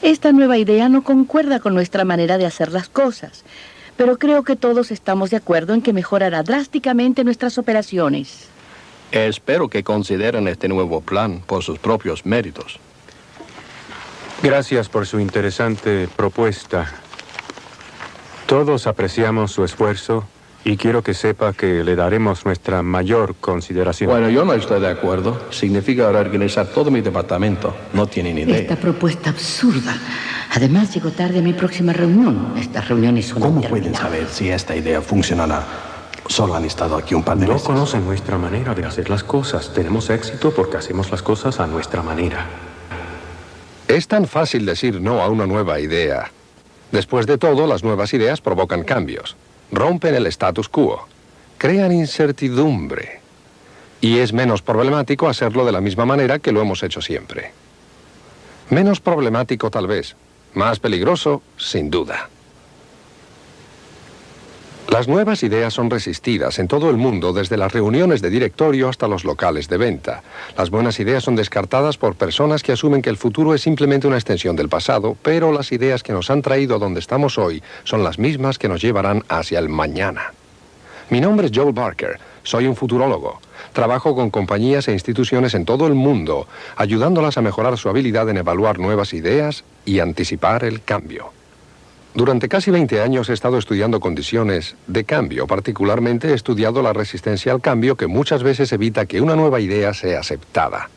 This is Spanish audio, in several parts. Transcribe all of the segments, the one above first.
Esta nueva idea no concuerda con nuestra manera de hacer las cosas, pero creo que todos estamos de acuerdo en que mejorará drásticamente nuestras operaciones. Espero que consideren este nuevo plan por sus propios méritos. Gracias por su interesante propuesta. Todos apreciamos su esfuerzo y quiero que sepa que le daremos nuestra mayor consideración. Bueno, yo no estoy de acuerdo. Significa reorganizar todo mi departamento. No tienen idea. Esta propuesta absurda. Además, llego tarde a mi próxima reunión. Estas reuniones son ¿Cómo interminables. pueden saber si esta idea funcionará? Solo han estado aquí un par de No meses. conocen nuestra manera de hacer las cosas. Tenemos éxito porque hacemos las cosas a nuestra manera. Es tan fácil decir no a una nueva idea. Después de todo, las nuevas ideas provocan cambios. Rompen el status quo. Crean incertidumbre. Y es menos problemático hacerlo de la misma manera que lo hemos hecho siempre. Menos problemático tal vez. Más peligroso, sin duda. Las nuevas ideas son resistidas en todo el mundo, desde las reuniones de directorio hasta los locales de venta. Las buenas ideas son descartadas por personas que asumen que el futuro es simplemente una extensión del pasado, pero las ideas que nos han traído a donde estamos hoy son las mismas que nos llevarán hacia el mañana. Mi nombre es Joel Barker, soy un futurólogo. Trabajo con compañías e instituciones en todo el mundo, ayudándolas a mejorar su habilidad en evaluar nuevas ideas y anticipar el cambio. Durante casi 20 años he estado estudiando condiciones de cambio. Particularmente he estudiado la resistencia al cambio, que muchas veces evita que una nueva idea sea aceptada.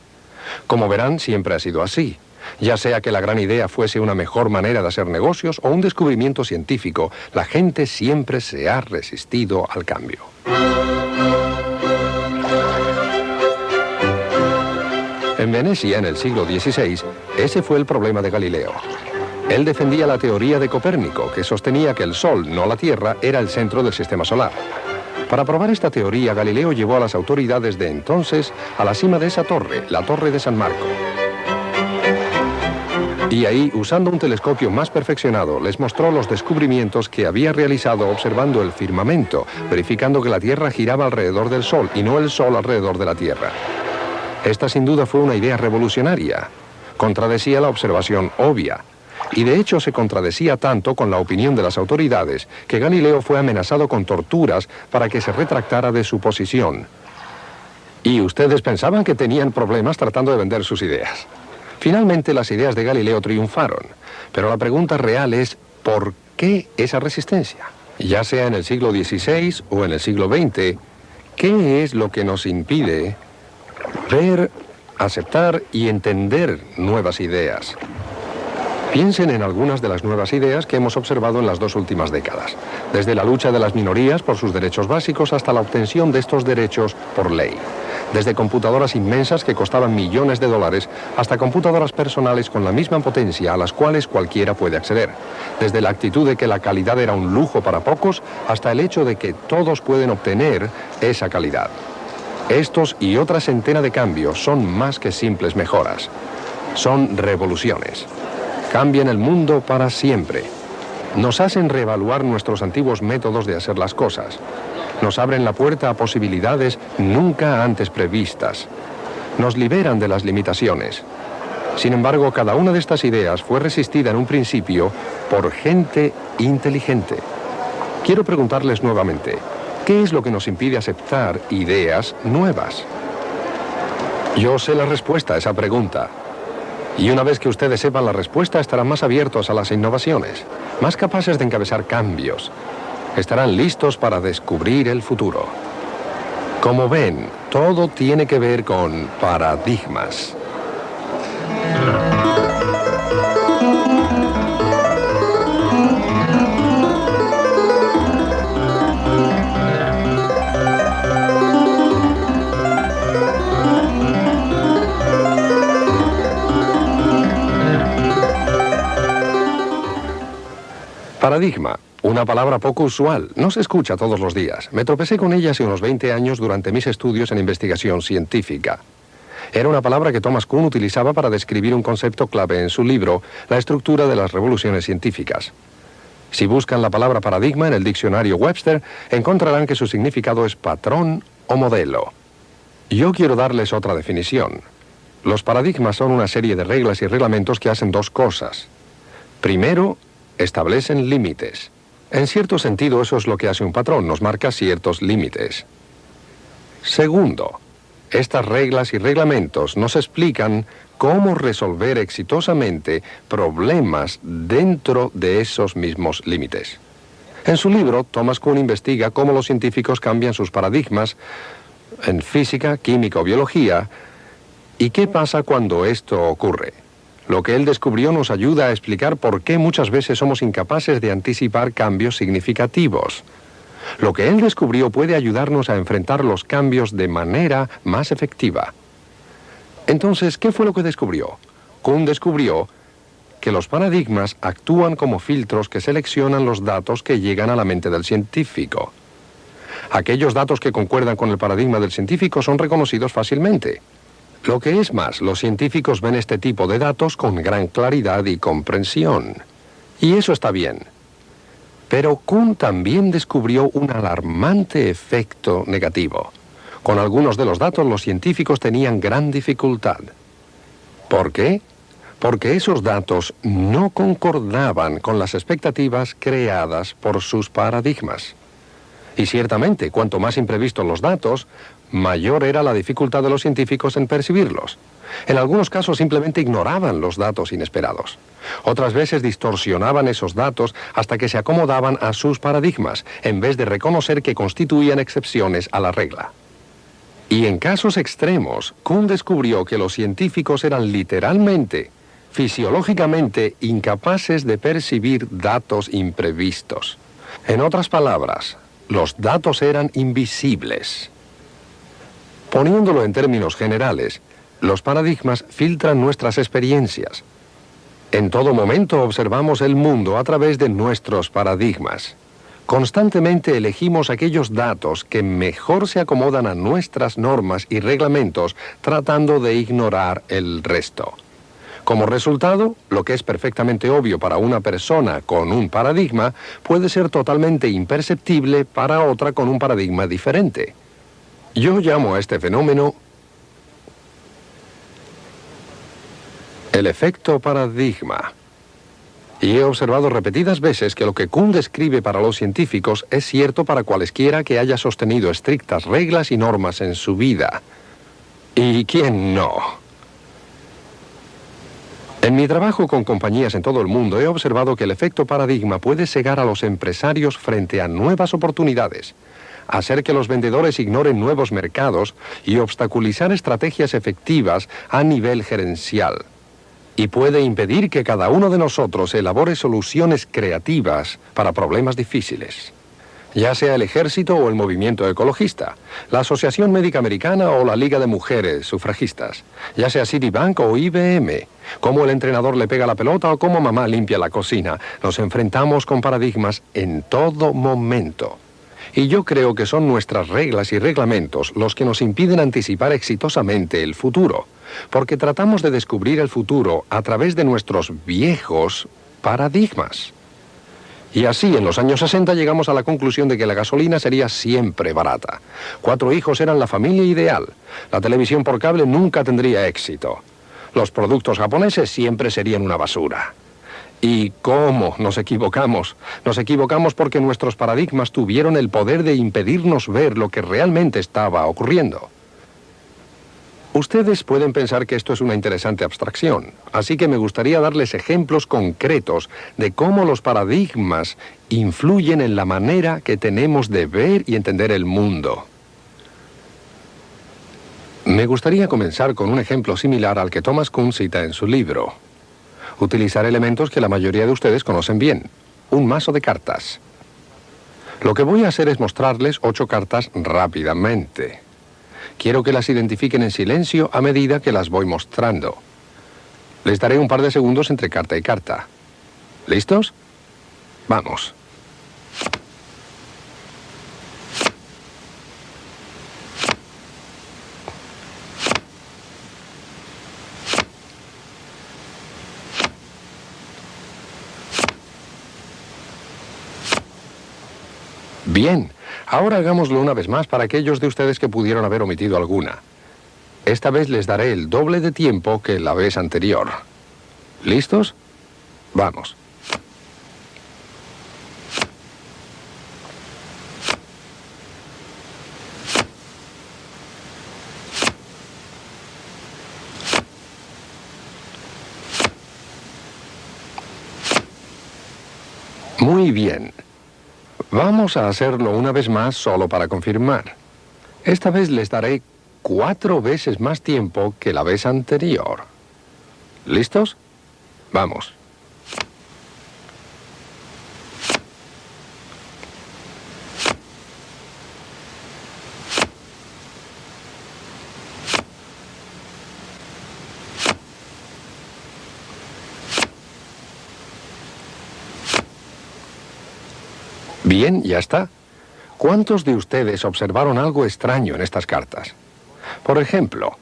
Como verán, siempre ha sido así. Ya sea que la gran idea fuese una mejor manera de hacer negocios o un descubrimiento científico, la gente siempre se ha resistido al cambio. En Venecia, en el siglo XVI, ese fue el problema de Galileo. Él defendía la teoría de Copérnico, que sostenía que el Sol, no la Tierra, era el centro del sistema solar. Para probar esta teoría, Galileo llevó a las autoridades de entonces a la cima de esa torre, la Torre de San Marco. Y ahí, usando un telescopio más perfeccionado, les mostró los descubrimientos que había realizado observando el firmamento, verificando que la Tierra giraba alrededor del Sol y no el Sol alrededor de la Tierra. Esta sin duda fue una idea revolucionaria. Contradecía la observación obvia. Y de hecho se contradecía tanto con la opinión de las autoridades que Galileo fue amenazado con torturas para que se retractara de su posición. Y ustedes pensaban que tenían problemas tratando de vender sus ideas. Finalmente las ideas de Galileo triunfaron, pero la pregunta real es ¿por qué esa resistencia? Ya sea en el siglo XVI o en el siglo XX, ¿qué es lo que nos impide ver, aceptar y entender nuevas ideas? Piensen en algunas de las nuevas ideas que hemos observado en las 2 últimas décadas, desde la lucha de las minorías por sus derechos básicos hasta la obtención de estos derechos por ley. Desde computadoras inmensas que costaban millones de dólares hasta computadoras personales con la misma potencia a las cuales cualquiera puede acceder. Desde la actitud de que la calidad era un lujo para pocos hasta el hecho de que todos pueden obtener esa calidad. Estos y otra centena de cambios son más que simples mejoras. Son revoluciones. Cambian el mundo para siempre. Nos hacen reevaluar nuestros antiguos métodos de hacer las cosas. Nos abren la puerta a posibilidades nunca antes previstas. Nos liberan de las limitaciones. Sin embargo, cada una de estas ideas fue resistida en un principio por gente inteligente. Quiero preguntarles nuevamente, ¿qué es lo que nos impide aceptar ideas nuevas? Yo sé la respuesta a esa pregunta. Y una vez que ustedes sepan la respuesta, estarán más abiertos a las innovaciones, más capaces de encabezar cambios. Estarán listos para descubrir el futuro. Como ven, todo tiene que ver con paradigmas. Paradigma, una palabra poco usual, no se escucha todos los días. Me tropecé con ella hace unos 20 años durante mis estudios en investigación científica. Era una palabra que Thomas Kuhn utilizaba para describir un concepto clave en su libro, La estructura de las revoluciones científicas. Si buscan la palabra paradigma en el diccionario Webster, encontrarán que su significado es patrón o modelo. Yo quiero darles otra definición. Los paradigmas son una serie de reglas y reglamentos que hacen 2 cosas. Primero, establecen límites. En cierto sentido, eso es lo que hace un patrón, nos marca ciertos límites. Segundo, estas reglas y reglamentos nos explican cómo resolver exitosamente problemas dentro de esos mismos límites. En su libro, Thomas Kuhn investiga cómo los científicos cambian sus paradigmas en física, química o biología, y qué pasa cuando esto ocurre. Lo que él descubrió nos ayuda a explicar por qué muchas veces somos incapaces de anticipar cambios significativos. Lo que él descubrió puede ayudarnos a enfrentar los cambios de manera más efectiva. Entonces, ¿qué fue lo que descubrió? Kuhn descubrió que los paradigmas actúan como filtros que seleccionan los datos que llegan a la mente del científico. Aquellos datos que concuerdan con el paradigma del científico son reconocidos fácilmente. Lo que es más, los científicos ven este tipo de datos con gran claridad y comprensión. Y eso está bien. Pero Kuhn también descubrió un alarmante efecto negativo. Con algunos de los datos los científicos tenían gran dificultad. ¿Por qué? Porque esos datos no concordaban con las expectativas creadas por sus paradigmas. Y ciertamente, cuanto más imprevistos los datos, mayor era la dificultad de los científicos en percibirlos. En algunos casos simplemente ignoraban los datos inesperados. Otras veces distorsionaban esos datos hasta que se acomodaban a sus paradigmas, en vez de reconocer que constituían excepciones a la regla. Y en casos extremos, Kuhn descubrió que los científicos eran literalmente, fisiológicamente, incapaces de percibir datos imprevistos. En otras palabras, los datos eran invisibles. Poniéndolo en términos generales, los paradigmas filtran nuestras experiencias. En todo momento observamos el mundo a través de nuestros paradigmas. Constantemente elegimos aquellos datos que mejor se acomodan a nuestras normas y reglamentos, tratando de ignorar el resto. Como resultado, lo que es perfectamente obvio para una persona con un paradigma puede ser totalmente imperceptible para otra con un paradigma diferente. Yo llamo a este fenómeno el efecto paradigma. Y he observado repetidas veces que lo que Kuhn describe para los científicos es cierto para cualesquiera que haya sostenido estrictas reglas y normas en su vida. ¿Y quién no? En mi trabajo con compañías en todo el mundo he observado que el efecto paradigma puede cegar a los empresarios frente a nuevas oportunidades, hacer que los vendedores ignoren nuevos mercados y obstaculizar estrategias efectivas a nivel gerencial. Y puede impedir que cada uno de nosotros elabore soluciones creativas para problemas difíciles. Ya sea el ejército o el movimiento ecologista, la Asociación Médica Americana o la Liga de Mujeres Sufragistas, ya sea Citibank o IBM, cómo el entrenador le pega la pelota o cómo mamá limpia la cocina, nos enfrentamos con paradigmas en todo momento. Y yo creo que son nuestras reglas y reglamentos los que nos impiden anticipar exitosamente el futuro, porque tratamos de descubrir el futuro a través de nuestros viejos paradigmas. Y así, en los años 60 llegamos a la conclusión de que la gasolina sería siempre barata. 4 hijos eran la familia ideal. La televisión por cable nunca tendría éxito. Los productos japoneses siempre serían una basura. ¿Y cómo nos equivocamos? Nos equivocamos porque nuestros paradigmas tuvieron el poder de impedirnos ver lo que realmente estaba ocurriendo. Ustedes pueden pensar que esto es una interesante abstracción, así que me gustaría darles ejemplos concretos de cómo los paradigmas influyen en la manera que tenemos de ver y entender el mundo. Me gustaría comenzar con un ejemplo similar al que Thomas Kuhn cita en su libro. Utilizar elementos que la mayoría de ustedes conocen bien. Un mazo de cartas. Lo que voy a hacer es mostrarles 8 cartas rápidamente. Quiero que las identifiquen en silencio a medida que las voy mostrando. Les daré un par de segundos entre carta y carta. ¿Listos? Vamos. Bien, ahora hagámoslo una vez más para aquellos de ustedes que pudieron haber omitido alguna. Esta vez les daré el doble de tiempo que la vez anterior. ¿Listos? Vamos. Muy bien. Vamos a hacerlo una vez más solo para confirmar. Esta vez les daré 4 veces más tiempo que la vez anterior. ¿Listos? Vamos. Bien, ya está. ¿Cuántos de ustedes observaron algo extraño en estas cartas? Por ejemplo,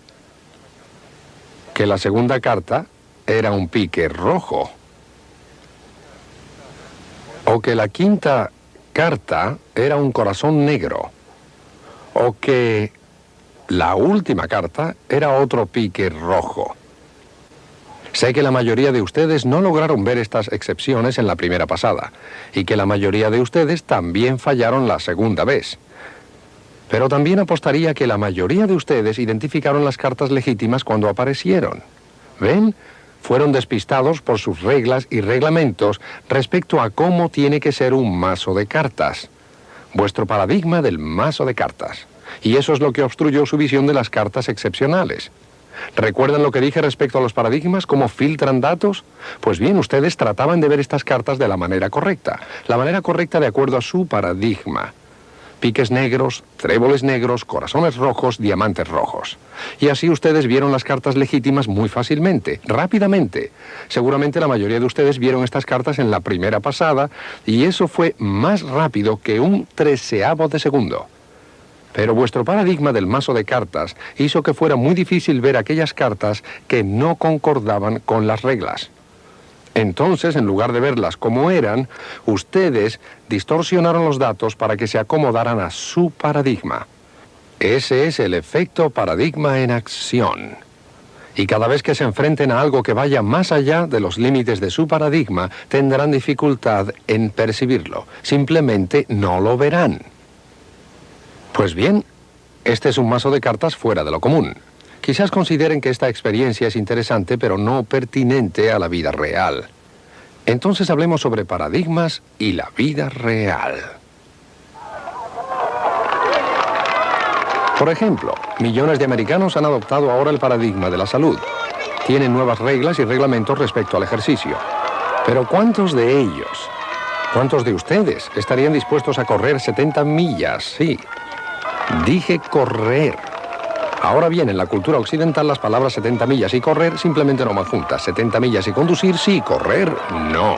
que la segunda carta era un pique rojo. O que la quinta carta era un corazón negro. O que la última carta era otro pique rojo. Sé que la mayoría de ustedes no lograron ver estas excepciones en la primera pasada, y que la mayoría de ustedes también fallaron la segunda vez. Pero también apostaría que la mayoría de ustedes identificaron las cartas legítimas cuando aparecieron. ¿Ven? Fueron despistados por sus reglas y reglamentos respecto a cómo tiene que ser un mazo de cartas. Vuestro paradigma del mazo de cartas. Y eso es lo que obstruyó su visión de las cartas excepcionales. ¿Recuerdan lo que dije respecto a los paradigmas? ¿Cómo filtran datos? Pues bien, ustedes trataban de ver estas cartas de la manera correcta. La manera correcta de acuerdo a su paradigma. Piques negros, tréboles negros, corazones rojos, diamantes rojos. Y así ustedes vieron las cartas legítimas muy fácilmente, rápidamente. Seguramente la mayoría de ustedes vieron estas cartas en la primera pasada, y eso fue más rápido que un 1/13 de segundo. Pero vuestro paradigma del mazo de cartas hizo que fuera muy difícil ver aquellas cartas que no concordaban con las reglas. Entonces, en lugar de verlas como eran, ustedes distorsionaron los datos para que se acomodaran a su paradigma. Ese es el efecto paradigma en acción. Y cada vez que se enfrenten a algo que vaya más allá de los límites de su paradigma, tendrán dificultad en percibirlo. Simplemente no lo verán. Pues bien, este es un mazo de cartas fuera de lo común. Quizás consideren que esta experiencia es interesante, pero no pertinente a la vida real. Entonces hablemos sobre paradigmas y la vida real. Por ejemplo, millones de americanos han adoptado ahora el paradigma de la salud. Tienen nuevas reglas y reglamentos respecto al ejercicio. Pero ¿cuántos de ellos, cuántos de ustedes estarían dispuestos a correr 70 millas? Sí. Dije correr. Ahora bien, en la cultura occidental las palabras 70 millas y correr simplemente no van juntas. 70 millas y conducir sí, correr no.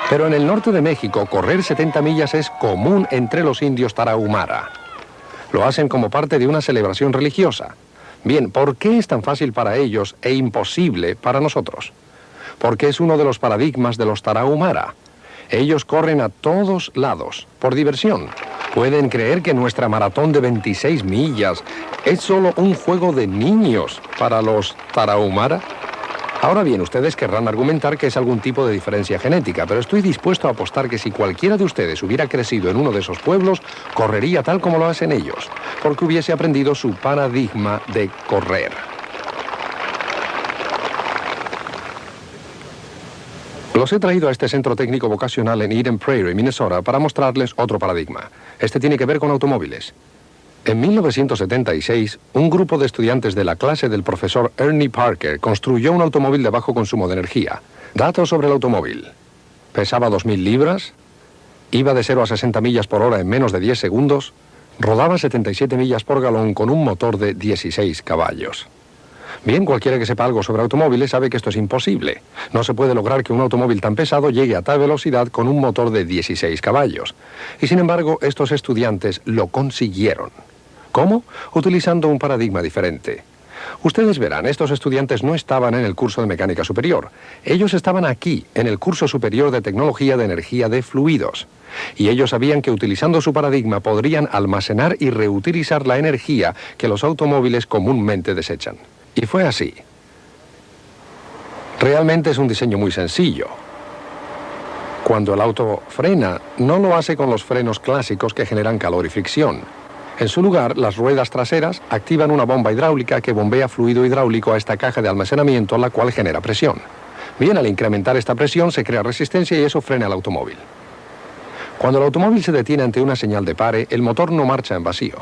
Pero en el norte de México, correr 70 millas es común entre los indios tarahumara. Lo hacen como parte de una celebración religiosa. Bien, ¿por qué es tan fácil para ellos e imposible para nosotros? Porque es uno de los paradigmas de los tarahumara. Ellos corren a todos lados, por diversión. ¿Pueden creer que nuestra maratón de 26 millas es solo un juego de niños para los tarahumara? Ahora bien, ustedes querrán argumentar que es algún tipo de diferencia genética, pero estoy dispuesto a apostar que si cualquiera de ustedes hubiera crecido en uno de esos pueblos, correría tal como lo hacen ellos, porque hubiese aprendido su paradigma de correr. Los he traído a este centro técnico vocacional en Eden Prairie, Minnesota, para mostrarles otro paradigma. Este tiene que ver con automóviles. En 1976, un grupo de estudiantes de la clase del profesor Ernie Parker construyó un automóvil de bajo consumo de energía. Datos sobre el automóvil. Pesaba 2.000 libras, iba de 0 a 60 millas por hora en menos de 10 segundos, rodaba 77 millas por galón con un motor de 16 caballos. Bien, cualquiera que sepa algo sobre automóviles sabe que esto es imposible. No se puede lograr que un automóvil tan pesado llegue a tal velocidad con un motor de 16 caballos. Y sin embargo, estos estudiantes lo consiguieron. ¿Cómo? Utilizando un paradigma diferente. Ustedes verán, estos estudiantes no estaban en el curso de mecánica superior. Ellos estaban aquí, en el curso superior de tecnología de energía de fluidos. Y ellos sabían que utilizando su paradigma podrían almacenar y reutilizar la energía que los automóviles comúnmente desechan. Y fue así. Realmente es un diseño muy sencillo. Cuando el auto frena, no lo hace con los frenos clásicos que generan calor y fricción. En su lugar, las ruedas traseras activan una bomba hidráulica que bombea fluido hidráulico a esta caja de almacenamiento, la cual genera presión. Bien, al incrementar esta presión se crea resistencia y eso frena el automóvil. Cuando el automóvil se detiene ante una señal de pare, el motor no marcha en vacío.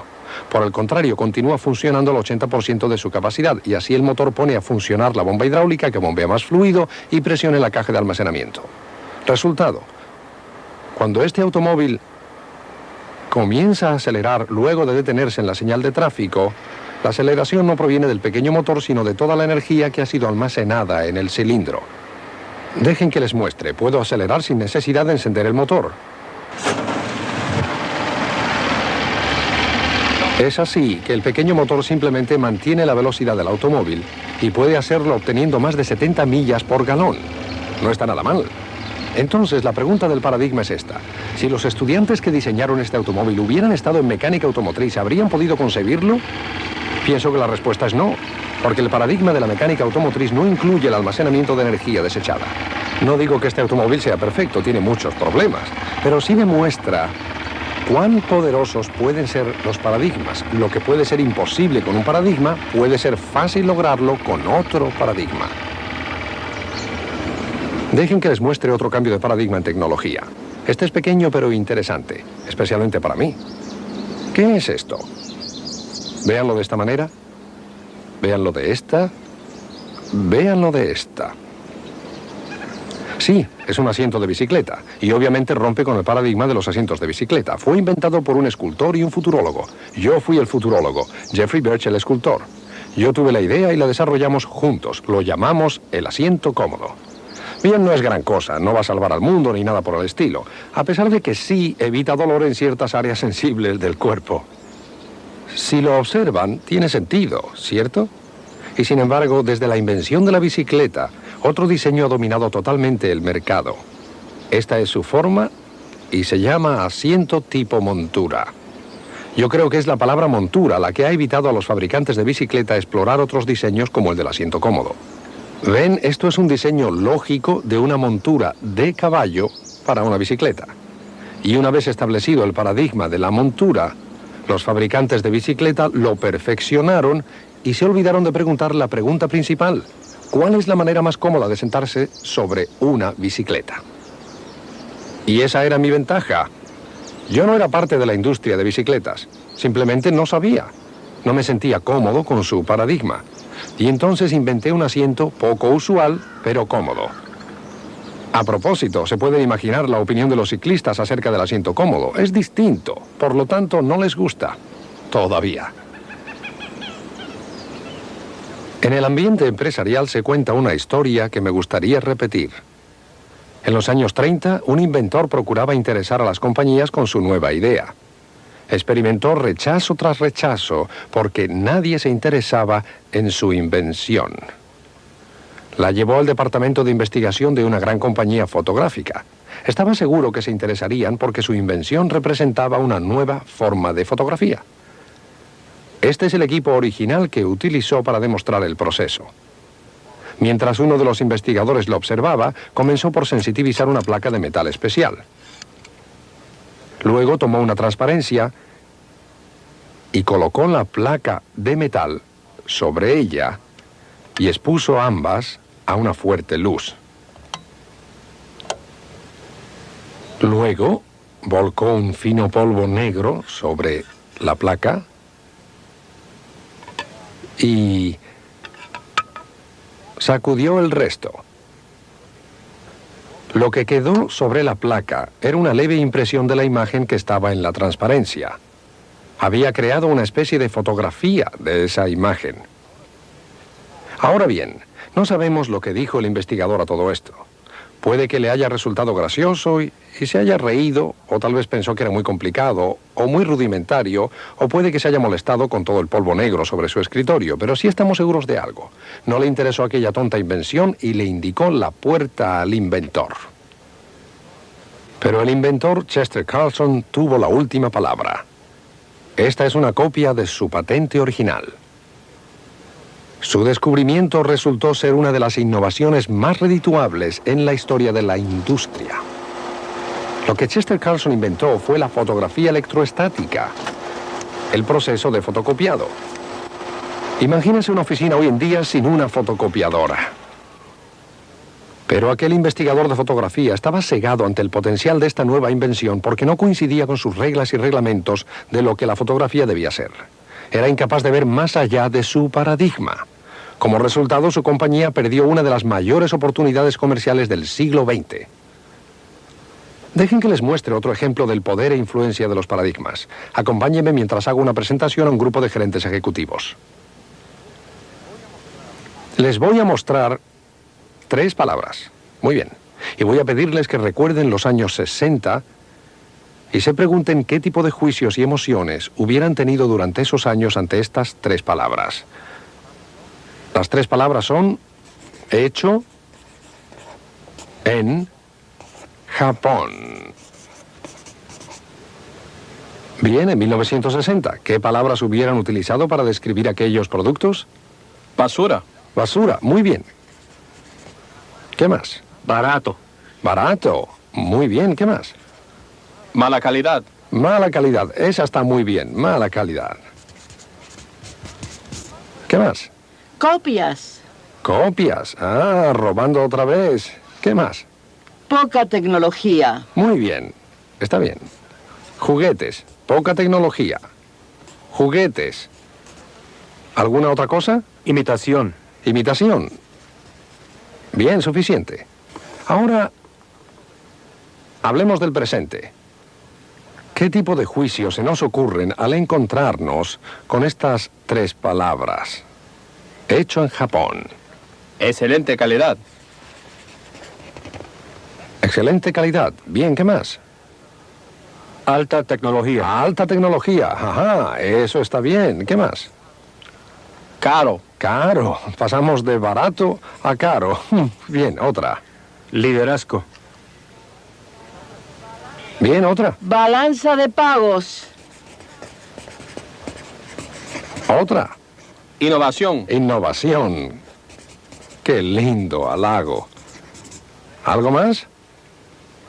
Por el contrario, continúa funcionando al 80% de su capacidad y así el motor pone a funcionar la bomba hidráulica que bombea más fluido y presiona en la caja de almacenamiento. Resultado: cuando este automóvil comienza a acelerar luego de detenerse en la señal de tráfico, la aceleración no proviene del pequeño motor, sino de toda la energía que ha sido almacenada en el cilindro. Dejen que les muestre. Puedo acelerar sin necesidad de encender el motor. Es así que el pequeño motor simplemente mantiene la velocidad del automóvil y puede hacerlo obteniendo más de 70 millas por galón. No está nada mal. Entonces, la pregunta del paradigma es esta. Si los estudiantes que diseñaron este automóvil hubieran estado en mecánica automotriz, ¿habrían podido concebirlo? Pienso que la respuesta es no, porque el paradigma de la mecánica automotriz no incluye el almacenamiento de energía desechada. No digo que este automóvil sea perfecto, tiene muchos problemas, pero sí demuestra cuán poderosos pueden ser los paradigmas. Lo que puede ser imposible con un paradigma, puede ser fácil lograrlo con otro paradigma. Dejen que les muestre otro cambio de paradigma en tecnología. Este es pequeño pero interesante, especialmente para mí. ¿Qué es esto? Véanlo de esta manera. Véanlo de esta. Véanlo de esta. Sí, es un asiento de bicicleta, y obviamente rompe con el paradigma de los asientos de bicicleta. Fue inventado por un escultor y un futurólogo. Yo fui el futurólogo, Jeffrey Birch el escultor. Yo tuve la idea y la desarrollamos juntos. Lo llamamos el asiento cómodo. Bien, no es gran cosa, no va a salvar al mundo ni nada por el estilo, a pesar de que sí evita dolor en ciertas áreas sensibles del cuerpo. Si lo observan, tiene sentido, ¿cierto? Y sin embargo, desde la invención de la bicicleta, otro diseño ha dominado totalmente el mercado. Esta es su forma y se llama asiento tipo montura. Yo creo que es la palabra montura la que ha evitado a los fabricantes de bicicleta explorar otros diseños como el del asiento cómodo. Ven, esto es un diseño lógico de una montura de caballo para una bicicleta. Y una vez establecido el paradigma de la montura, los fabricantes de bicicleta lo perfeccionaron y se olvidaron de preguntar la pregunta principal: ¿cuál es la manera más cómoda de sentarse sobre una bicicleta? Y esa era mi ventaja. Yo no era parte de la industria de bicicletas. Simplemente no sabía. No me sentía cómodo con su paradigma. Y entonces inventé un asiento poco usual, pero cómodo. A propósito, se puede imaginar la opinión de los ciclistas acerca del asiento cómodo. Es distinto, por lo tanto no les gusta. Todavía. En el ambiente empresarial se cuenta una historia que me gustaría repetir. En los años 30, un inventor procuraba interesar a las compañías con su nueva idea. Experimentó rechazo tras rechazo porque nadie se interesaba en su invención. La llevó al departamento de investigación de una gran compañía fotográfica. Estaba seguro que se interesarían porque su invención representaba una nueva forma de fotografía. Este es el equipo original que utilizó para demostrar el proceso. Mientras uno de los investigadores lo observaba, comenzó por sensitivizar una placa de metal especial. Luego tomó una transparencia y colocó la placa de metal sobre ella y expuso ambas a una fuerte luz. Luego volcó un fino polvo negro sobre la placa y sacudió el resto. Lo que quedó sobre la placa era una leve impresión de la imagen que estaba en la transparencia. Había creado una especie de fotografía de esa imagen. Ahora bien, no sabemos lo que dijo el investigador a todo esto. Puede que le haya resultado gracioso y se haya reído, o tal vez pensó que era muy complicado, o muy rudimentario, o puede que se haya molestado con todo el polvo negro sobre su escritorio, pero sí estamos seguros de algo. No le interesó aquella tonta invención y le indicó la puerta al inventor. Pero el inventor, Chester Carlson, tuvo la última palabra. Esta es una copia de su patente original. Su descubrimiento resultó ser una de las innovaciones más redituables en la historia de la industria. Lo que Chester Carlson inventó fue la fotografía electroestática, el proceso de fotocopiado. Imagínense una oficina hoy en día sin una fotocopiadora. Pero aquel investigador de fotografía estaba cegado ante el potencial de esta nueva invención porque no coincidía con sus reglas y reglamentos de lo que la fotografía debía ser. Era incapaz de ver más allá de su paradigma. Como resultado, su compañía perdió una de las mayores oportunidades comerciales del siglo XX. Dejen que les muestre otro ejemplo del poder e influencia de los paradigmas. Acompáñenme mientras hago una presentación a un grupo de gerentes ejecutivos. Les voy a mostrar 3 palabras. Muy bien. Y voy a pedirles que recuerden los años 60 y se pregunten qué tipo de juicios y emociones hubieran tenido durante esos años ante estas 3 palabras. Las 3 palabras son hecho en Japón. Bien, en 1960, ¿qué palabras hubieran utilizado para describir aquellos productos? Basura. Basura, muy bien. ¿Qué más? Barato. Barato, muy bien, ¿qué más? Mala calidad. Mala calidad, esa está muy bien, mala calidad. ¿Qué más? Copias. Copias, robando otra vez. ¿Qué más? Poca tecnología. Muy bien, está bien. Juguetes, poca tecnología. Juguetes. ¿Alguna otra cosa? Imitación. Imitación. Bien, suficiente. Ahora, hablemos del presente. ¿Qué tipo de juicios se nos ocurren al encontrarnos con estas 3 palabras? Hecho en Japón. Excelente calidad. Excelente calidad. Bien, ¿qué más? Alta tecnología. Alta tecnología. Ajá, eso está bien. ¿Qué más? Caro. Caro. Pasamos de barato a caro. Bien, otra. Liderazgo. Bien, otra. Balanza de pagos. Otra. Innovación. Innovación. Qué lindo halago. ¿Algo más?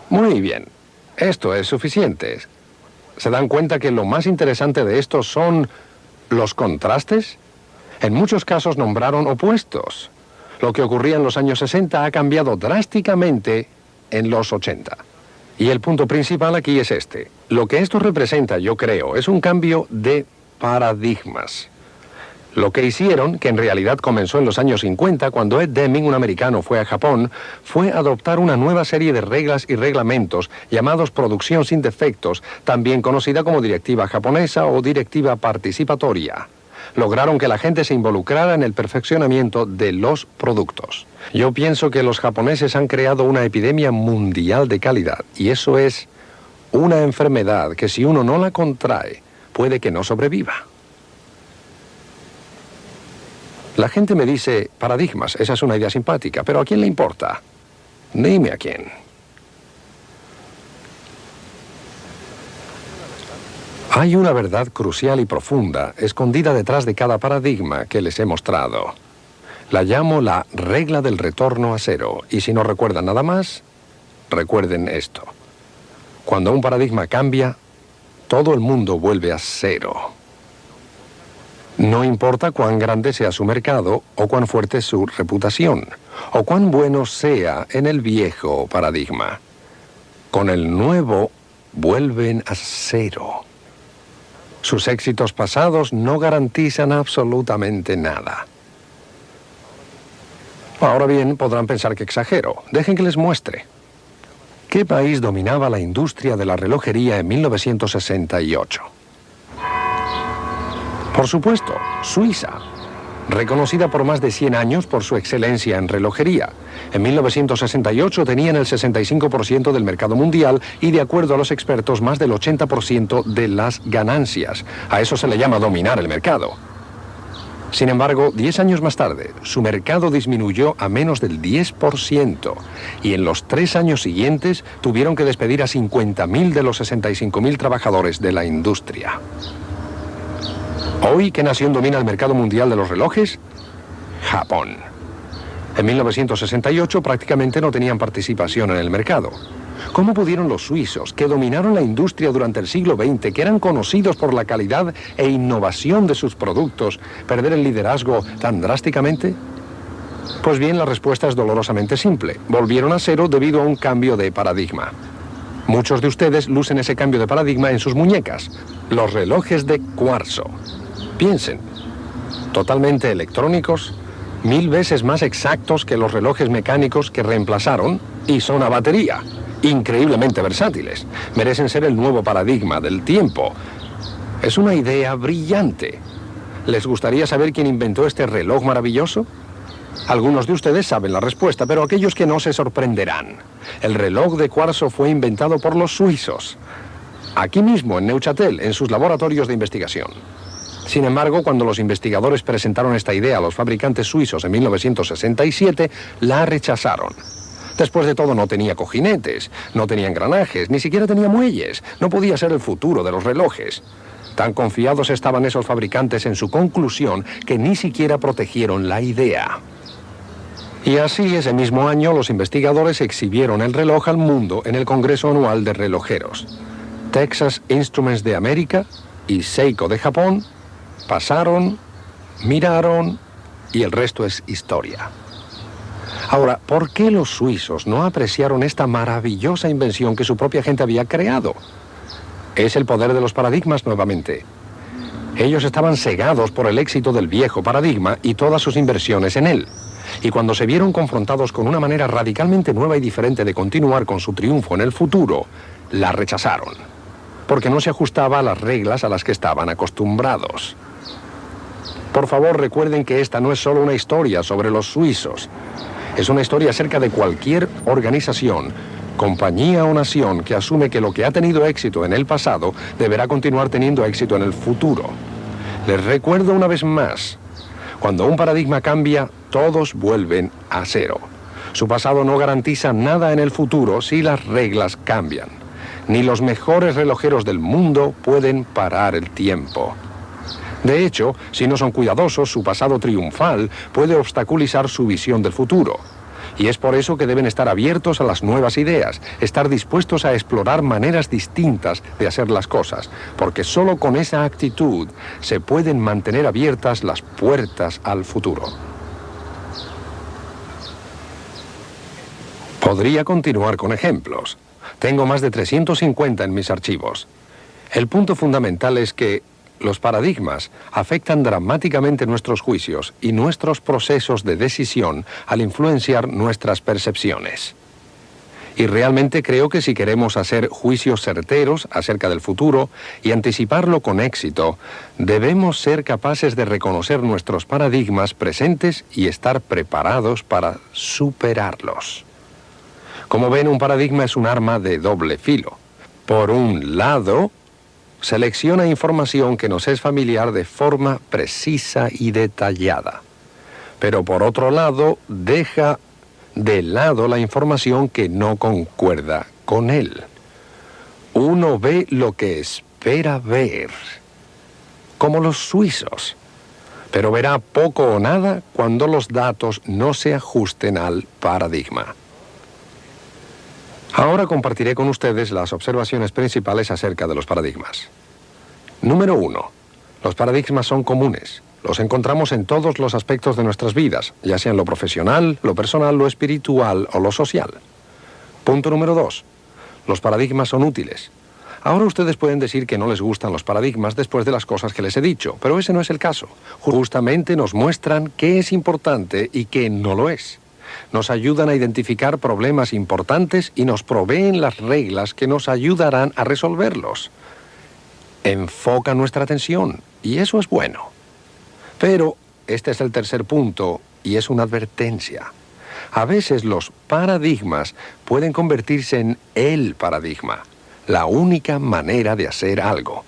Muy bien. Esto es suficiente. ¿Se dan cuenta que lo más interesante de esto son los contrastes? En muchos casos nombraron opuestos. Lo que ocurría en los años 60 ha cambiado drásticamente en los 80. Y el punto principal aquí es este. Lo que esto representa, yo creo, es un cambio de paradigmas. Lo que hicieron, que en realidad comenzó en los años 50, cuando Ed Deming, un americano, fue a Japón, fue adoptar una nueva serie de reglas y reglamentos llamados producción sin defectos, también conocida como directiva japonesa o directiva participatoria. Lograron que la gente se involucrara en el perfeccionamiento de los productos. Yo pienso que los japoneses han creado una epidemia mundial de calidad, y eso es una enfermedad que si uno no la contrae, puede que no sobreviva. La gente me dice, paradigmas, esa es una idea simpática, pero ¿a quién le importa? Dime a quién. Hay una verdad crucial y profunda escondida detrás de cada paradigma que les he mostrado. La llamo la regla del retorno a cero, y si no recuerdan nada más, recuerden esto. Cuando un paradigma cambia, todo el mundo vuelve a cero. No importa cuán grande sea su mercado, o cuán fuerte su reputación, o cuán bueno sea en el viejo paradigma. Con el nuevo, vuelven a cero. Sus éxitos pasados no garantizan absolutamente nada. Ahora bien, podrán pensar que exagero. Dejen que les muestre. ¿Qué país dominaba la industria de la relojería en 1968? Por supuesto, Suiza, reconocida por más de 100 años por su excelencia en relojería. En 1968 tenían el 65% del mercado mundial y, de acuerdo a los expertos, más del 80% de las ganancias. A eso se le llama dominar el mercado. Sin embargo, 10 años más tarde, su mercado disminuyó a menos del 10% y en los 3 años siguientes tuvieron que despedir a 50.000 de los 65.000 trabajadores de la industria. Hoy, ¿qué nación domina el mercado mundial de los relojes? Japón. En 1968 prácticamente no tenían participación en el mercado. ¿Cómo pudieron los suizos, que dominaron la industria durante el siglo XX, que eran conocidos por la calidad e innovación de sus productos, perder el liderazgo tan drásticamente? Pues bien, la respuesta es dolorosamente simple. Volvieron a cero debido a un cambio de paradigma. Muchos de ustedes lucen ese cambio de paradigma en sus muñecas, los relojes de cuarzo. Piensen, totalmente electrónicos, 1000 veces más exactos que los relojes mecánicos que reemplazaron y son a batería. Increíblemente versátiles. Merecen ser el nuevo paradigma del tiempo. Es una idea brillante. ¿Les gustaría saber quién inventó este reloj maravilloso? Algunos de ustedes saben la respuesta, pero aquellos que no se sorprenderán. El reloj de cuarzo fue inventado por los suizos. Aquí mismo, en Neuchâtel, en sus laboratorios de investigación. Sin embargo, cuando los investigadores presentaron esta idea a los fabricantes suizos en 1967, la rechazaron. Después de todo, no tenía cojinetes, no tenía engranajes, ni siquiera tenía muelles. No podía ser el futuro de los relojes. Tan confiados estaban esos fabricantes en su conclusión que ni siquiera protegieron la idea. Y así, ese mismo año, los investigadores exhibieron el reloj al mundo en el Congreso Anual de Relojeros. Texas Instruments de América y Seiko de Japón pasaron, miraron y el resto es historia. Ahora, ¿por qué los suizos no apreciaron esta maravillosa invención que su propia gente había creado? Es el poder de los paradigmas nuevamente. Ellos estaban cegados por el éxito del viejo paradigma y todas sus inversiones en él. Y cuando se vieron confrontados con una manera radicalmente nueva y diferente de continuar con su triunfo en el futuro, la rechazaron. Porque no se ajustaba a las reglas a las que estaban acostumbrados. Por favor, recuerden que esta no es solo una historia sobre los suizos. Es una historia acerca de cualquier organización, compañía o nación que asume que lo que ha tenido éxito en el pasado deberá continuar teniendo éxito en el futuro. Les recuerdo una vez más, cuando un paradigma cambia, todos vuelven a cero. Su pasado no garantiza nada en el futuro si las reglas cambian. Ni los mejores relojeros del mundo pueden parar el tiempo. De hecho, si no son cuidadosos, su pasado triunfal puede obstaculizar su visión del futuro. Y es por eso que deben estar abiertos a las nuevas ideas, estar dispuestos a explorar maneras distintas de hacer las cosas, porque solo con esa actitud se pueden mantener abiertas las puertas al futuro. Podría continuar con ejemplos. Tengo más de 350 en mis archivos. El punto fundamental es que los paradigmas afectan dramáticamente nuestros juicios y nuestros procesos de decisión al influenciar nuestras percepciones. Y realmente creo que si queremos hacer juicios certeros acerca del futuro y anticiparlo con éxito, debemos ser capaces de reconocer nuestros paradigmas presentes y estar preparados para superarlos. Como ven, un paradigma es un arma de doble filo. Por un lado, selecciona información que nos es familiar de forma precisa y detallada. Pero por otro lado, deja de lado la información que no concuerda con él. Uno ve lo que espera ver, como los suizos, pero verá poco o nada cuando los datos no se ajusten al paradigma. Ahora compartiré con ustedes las observaciones principales acerca de los paradigmas. Número 1. Los paradigmas son comunes. Los encontramos en todos los aspectos de nuestras vidas, ya sea en lo profesional, lo personal, lo espiritual o lo social. Punto número 2. Los paradigmas son útiles. Ahora ustedes pueden decir que no les gustan los paradigmas después de las cosas que les he dicho, pero ese no es el caso. Justamente nos muestran qué es importante y qué no lo es. Nos ayudan a identificar problemas importantes y nos proveen las reglas que nos ayudarán a resolverlos. Enfocan nuestra atención, y eso es bueno. Pero este es el tercer punto, y es una advertencia. A veces los paradigmas pueden convertirse en el paradigma, la única manera de hacer algo.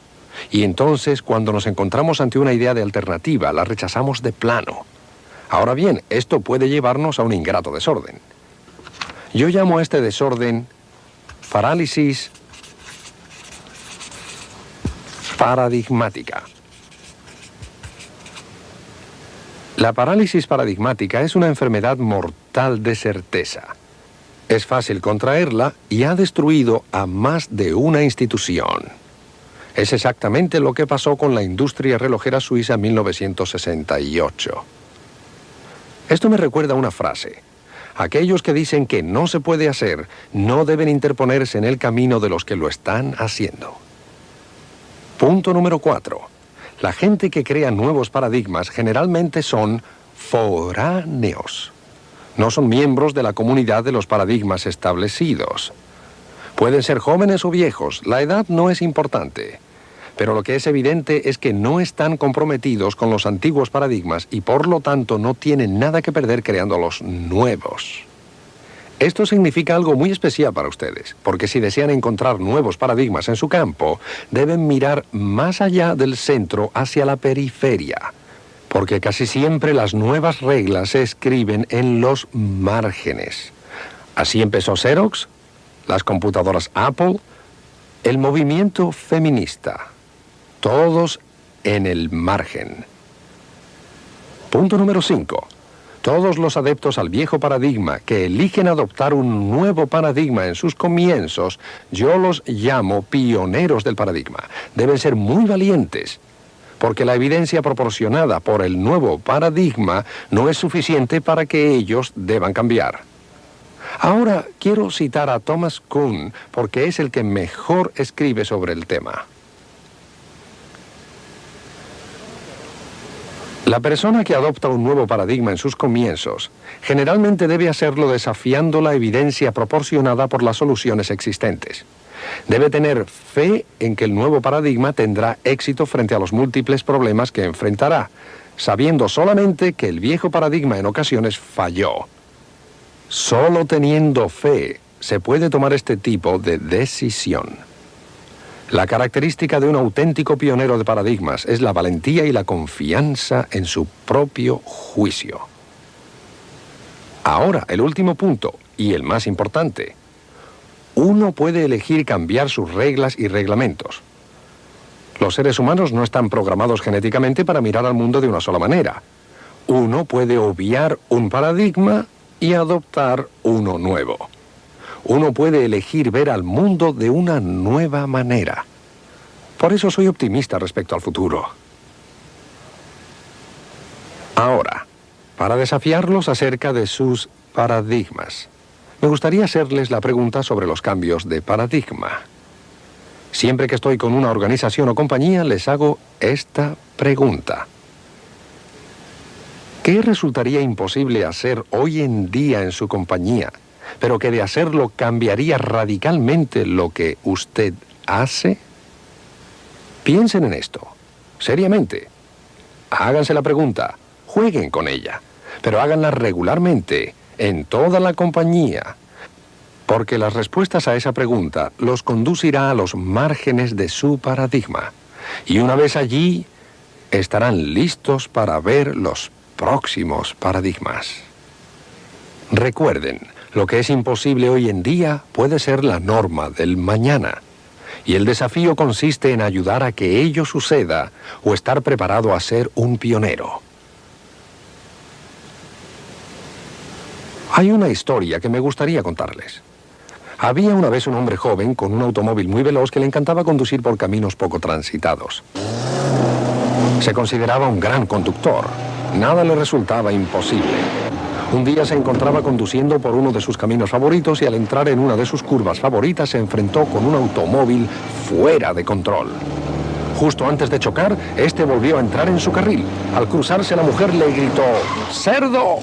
Y entonces, cuando nos encontramos ante una idea de alternativa, la rechazamos de plano. Ahora bien, esto puede llevarnos a un ingrato desorden. Yo llamo a este desorden parálisis paradigmática. La parálisis paradigmática es una enfermedad mortal de certeza. Es fácil contraerla y ha destruido a más de una institución. Es exactamente lo que pasó con la industria relojera suiza en 1968. Esto me recuerda a una frase. Aquellos que dicen que no se puede hacer, no deben interponerse en el camino de los que lo están haciendo. Punto número 4. La gente que crea nuevos paradigmas generalmente son foráneos. No son miembros de la comunidad de los paradigmas establecidos. Pueden ser jóvenes o viejos, la edad no es importante. Pero lo que es evidente es que no están comprometidos con los antiguos paradigmas y por lo tanto no tienen nada que perder creando los nuevos. Esto significa algo muy especial para ustedes, porque si desean encontrar nuevos paradigmas en su campo, deben mirar más allá del centro hacia la periferia, porque casi siempre las nuevas reglas se escriben en los márgenes. Así empezó Xerox, las computadoras Apple, el movimiento feminista. Todos en el margen. Punto número 5. Todos los adeptos al viejo paradigma que eligen adoptar un nuevo paradigma en sus comienzos, yo los llamo pioneros del paradigma. Deben ser muy valientes, porque la evidencia proporcionada por el nuevo paradigma no es suficiente para que ellos deban cambiar. Ahora quiero citar a Thomas Kuhn porque es el que mejor escribe sobre el tema. La persona que adopta un nuevo paradigma en sus comienzos generalmente debe hacerlo desafiando la evidencia proporcionada por las soluciones existentes. Debe tener fe en que el nuevo paradigma tendrá éxito frente a los múltiples problemas que enfrentará, sabiendo solamente que el viejo paradigma en ocasiones falló. Solo teniendo fe se puede tomar este tipo de decisión. La característica de un auténtico pionero de paradigmas es la valentía y la confianza en su propio juicio. Ahora, el último punto, y el más importante. Uno puede elegir cambiar sus reglas y reglamentos. Los seres humanos no están programados genéticamente para mirar al mundo de una sola manera. Uno puede obviar un paradigma y adoptar uno nuevo. Uno puede elegir ver al mundo de una nueva manera. Por eso soy optimista respecto al futuro. Ahora, para desafiarlos acerca de sus paradigmas, me gustaría hacerles la pregunta sobre los cambios de paradigma. Siempre que estoy con una organización o compañía, les hago esta pregunta. ¿Qué resultaría imposible hacer hoy en día en su compañía, pero que de hacerlo cambiaría radicalmente lo que usted hace? Piensen en esto, seriamente. Háganse la pregunta, jueguen con ella, pero háganla regularmente, en toda la compañía, porque las respuestas a esa pregunta los conducirá a los márgenes de su paradigma. Y una vez allí, estarán listos para ver los próximos paradigmas. Recuerden, lo que es imposible hoy en día puede ser la norma del mañana. Y el desafío consiste en ayudar a que ello suceda o estar preparado a ser un pionero. Hay una historia que me gustaría contarles. Había una vez un hombre joven con un automóvil muy veloz que le encantaba conducir por caminos poco transitados. Se consideraba un gran conductor. Nada le resultaba imposible. Un día se encontraba conduciendo por uno de sus caminos favoritos y al entrar en una de sus curvas favoritas se enfrentó con un automóvil fuera de control. Justo antes de chocar, este volvió a entrar en su carril. Al cruzarse, la mujer le gritó, ¡cerdo!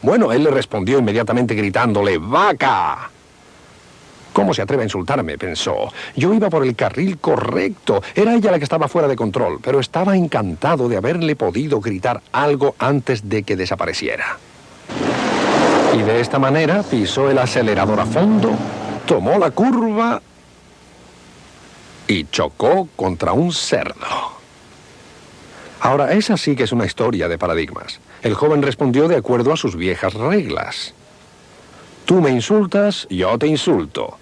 Bueno, él le respondió inmediatamente gritándole, ¡vaca! ¿Cómo se atreve a insultarme?, pensó. Yo iba por el carril correcto. Era ella la que estaba fuera de control, pero estaba encantado de haberle podido gritar algo antes de que desapareciera. Y de esta manera pisó el acelerador a fondo, tomó la curva y chocó contra un cerdo. Ahora, esa sí que es una historia de paradigmas. El joven respondió de acuerdo a sus viejas reglas. Tú me insultas, yo te insulto.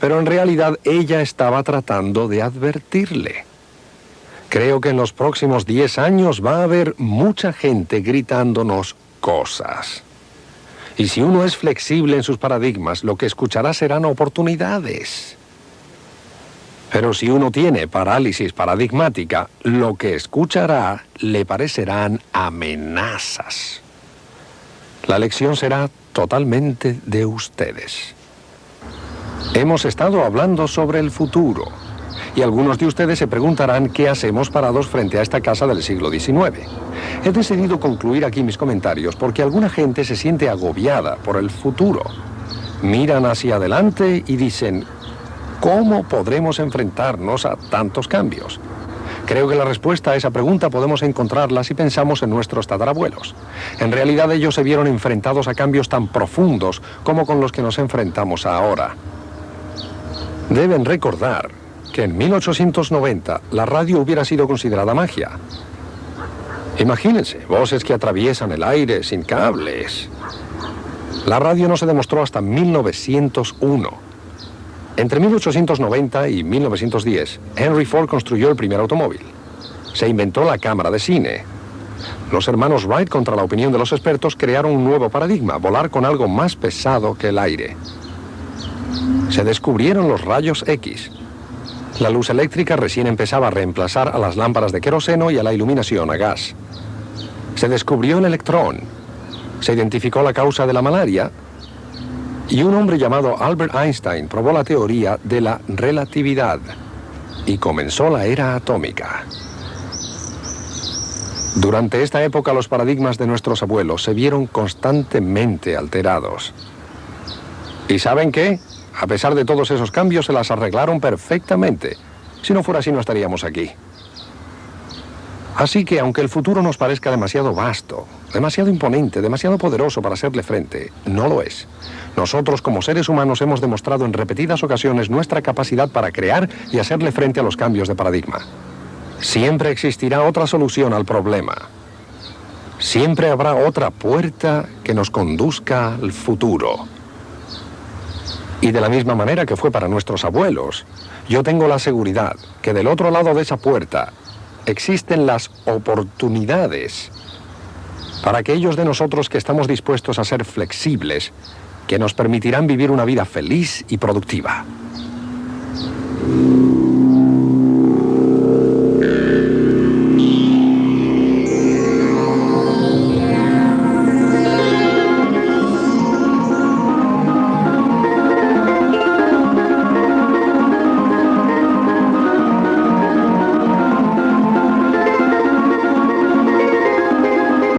Pero en realidad ella estaba tratando de advertirle. Creo que en los próximos 10 años va a haber mucha gente gritándonos cosas. Y si uno es flexible en sus paradigmas, lo que escuchará serán oportunidades. Pero si uno tiene parálisis paradigmática, lo que escuchará le parecerán amenazas. La lección será totalmente de ustedes. Hemos estado hablando sobre el futuro, y algunos de ustedes se preguntarán qué hacemos parados frente a esta casa del siglo XIX. He decidido concluir aquí mis comentarios porque alguna gente se siente agobiada por el futuro. Miran hacia adelante y dicen, ¿cómo podremos enfrentarnos a tantos cambios? Creo que la respuesta a esa pregunta podemos encontrarla si pensamos en nuestros tatarabuelos. En realidad ellos se vieron enfrentados a cambios tan profundos como con los que nos enfrentamos ahora. Deben recordar que en 1890 la radio hubiera sido considerada magia. Imagínense, voces que atraviesan el aire sin cables. La radio no se demostró hasta 1901. Entre 1890 y 1910, Henry Ford construyó el primer automóvil. Se inventó la cámara de cine. Los hermanos Wright, contra la opinión de los expertos, crearon un nuevo paradigma, volar con algo más pesado que el aire. Se descubrieron los rayos X. La luz eléctrica recién empezaba a reemplazar a las lámparas de queroseno y a la iluminación a gas. Se descubrió el electrón. Se identificó la causa de la malaria. Y un hombre llamado Albert Einstein probó la teoría de la relatividad. Y comenzó la era atómica. Durante esta época los paradigmas de nuestros abuelos se vieron constantemente alterados. ¿Y saben qué? A pesar de todos esos cambios, se las arreglaron perfectamente. Si no fuera así, no estaríamos aquí. Así que, aunque el futuro nos parezca demasiado vasto, demasiado imponente, demasiado poderoso para hacerle frente, no lo es. Nosotros, como seres humanos, hemos demostrado en repetidas ocasiones nuestra capacidad para crear y hacerle frente a los cambios de paradigma. Siempre existirá otra solución al problema. Siempre habrá otra puerta que nos conduzca al futuro. Y de la misma manera que fue para nuestros abuelos, yo tengo la seguridad que del otro lado de esa puerta existen las oportunidades para aquellos de nosotros que estamos dispuestos a ser flexibles, que nos permitirán vivir una vida feliz y productiva.